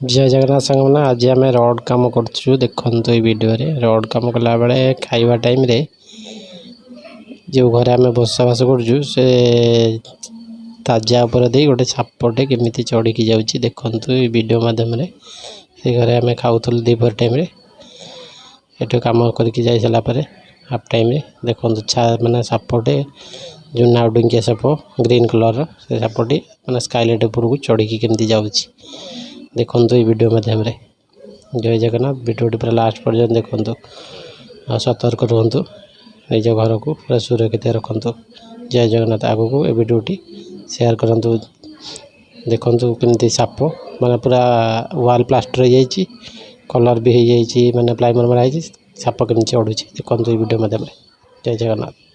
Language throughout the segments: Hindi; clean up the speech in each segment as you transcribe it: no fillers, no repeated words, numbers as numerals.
जय जगन्नाथ सांगना आज आम रड कम कर देखु ये वीडियो रड कम कला बेले खाइबा टाइम रे जो घर आम बसवास कर ताजा उपर दे गोटे छापटे केमी चढ़ी जाऊँगी देखु वीडियो मध्यम से घरे आम खाऊ दीपर टाइम ये कम करके सारापर हाफ टाइम देखो मैंने सापटे जो नाउडिंगिया साप ग्रीन कलर से सापटी मैंने स्काईलाइट उपरको चढ़ी केमती जाऊँगी देखो ये वीडियो मध्यम जय जगन्नाथ वीडियो पूरा लास्ट पर्यटन देखु आ सतर्क रुहतु निज घर को पूरा सुरक्षित रखु जय जगन्नाथ आगु को वीडियोटी शेयर करूँ देखु केमती साप माने पूरा वाल प्लास्टर हो जाइए कलर भी हो जाइए माने प्लाइमर मराई साप केमती चढ़ुँ देखो ये वीडियो मध्यम जय जगन्नाथ।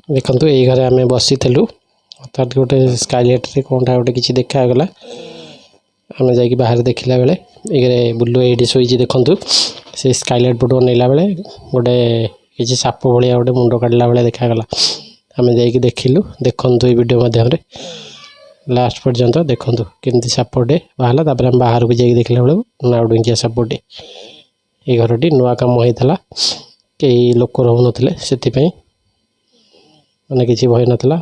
देखो ये घरे आम बसी तर गोटे स्काईलाइट कौनटा गोटे किसी देखागला आम जा बाहर देखला बेले ये बुलू ये शोची देखु से स्काईलाइट पट नेला बेले गोटे किसी साप भाया गोटे मुंड काटला बेले देखागला आम जा देखिलु देखु ये वीडियो मध्यम लास्ट पर्यंत देखु केमती सापटे बाहर आम बाहर को जाकि देखला बेले नाउडिंगिया सापटे ये घरटी नुआ कम होता कई लोक रोन से मैंने किसी भय नाला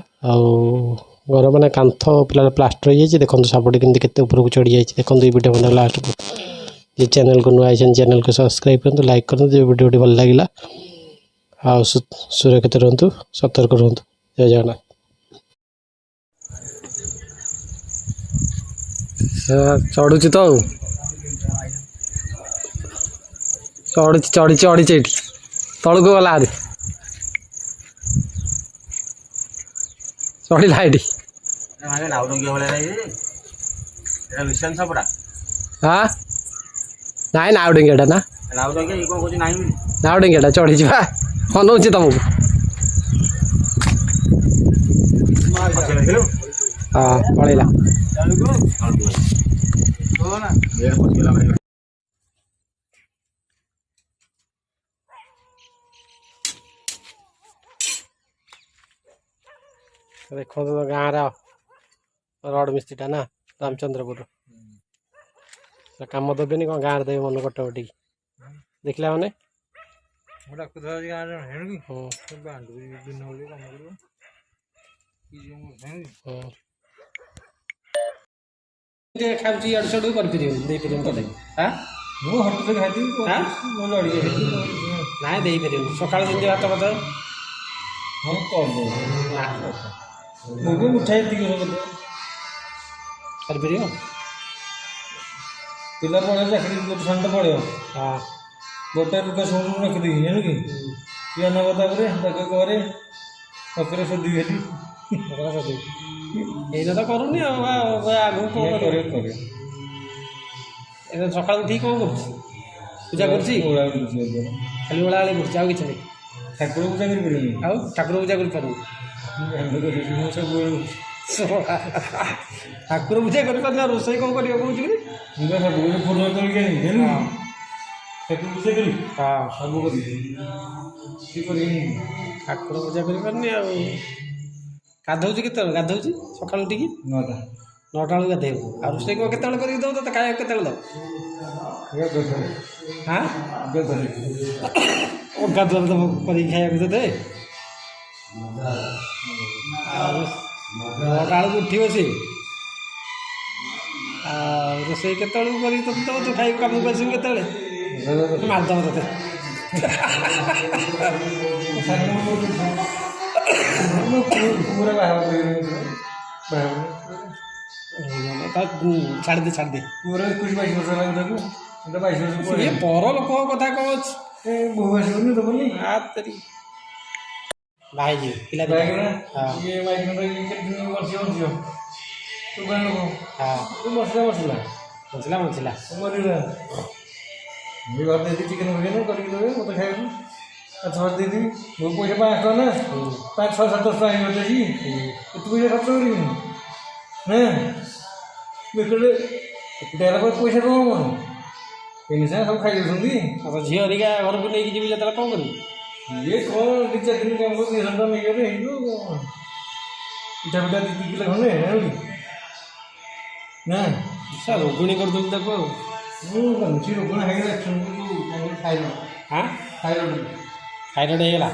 घर मैंने कांथ पिला प्लास्टर हो जाए देखो सापटी केमती उपरको चढ़ी जाए देखो ये वीडियो मतलब लास्ट को ये चैनल को नुआ चैनल को सब्सक्राइब करूँ लाइक करूँ जो वीडियो भल लगे आ सुरक्षित रुहतु सतर्क रुहतु जय जगन्नाथ। चढ़ुची तो चढ़ी चढ़ी चढ़ी तलू को गला चढ़ा ये हाँ नाई नाउडिंगिया ना नाउडिंगिया चढ़ी जा अनौची तुमको हाँ पलैला देखो तो गाँव रड मिस्त्रीटा ना रामचंद्रपुर कम देवे कौन गाँव देवे मन कटकटी देखला मैंने सकाल भात बता मिठाई पिला पड़े चाकरी गोटे सामने पड़े हाँ गोटे रुपये सब रखिदी जान कि पियाना बता करे पकड़े सोधी ये तो करूनी आगे सका उठी कौन कर पूजा कर खाली ओला कर कि नहीं ठाकुर पूजा कर ठाकुर पूजा कर ठाकुर पूजा कर रोषे कौन कर ठाकुर पूजा करनी गाधौची के गाधौची सका उठिक 9टा बेलू गाधे आ रोषे के दब तो खाया के दब हाँ गाधुआ कर खाया दे 9टा बेलू उठो सी रोषे के तो खाई कम कर मारदब ते छाड़ दे पूरा 21-22 वर्ष ये पर लोक कथा कौन भाई जी पिला ये मसला चिकेन करके मत खाए अच्छा दीदी वो पैसा 5 टका ना 5-6-7 टका तू पैसा खर्च करी ना पैसा कम ये सब खाई झील हरिका घर को लेकिन जी कौन कर ये कौन दी चार दिन काम को नहीं समझा नहीं करे हिंदू इटा बेटा दी किलो खने ना ସାର୍ ରୋଗିଣୀ କରିଦେଲି ତାକୁ ଆଉ कंची रोकना है एक्शन को तू खाइलो ହାଁ ଖାଇଲଣି ଥାଇରଏଡ଼ ହେଇଗଲା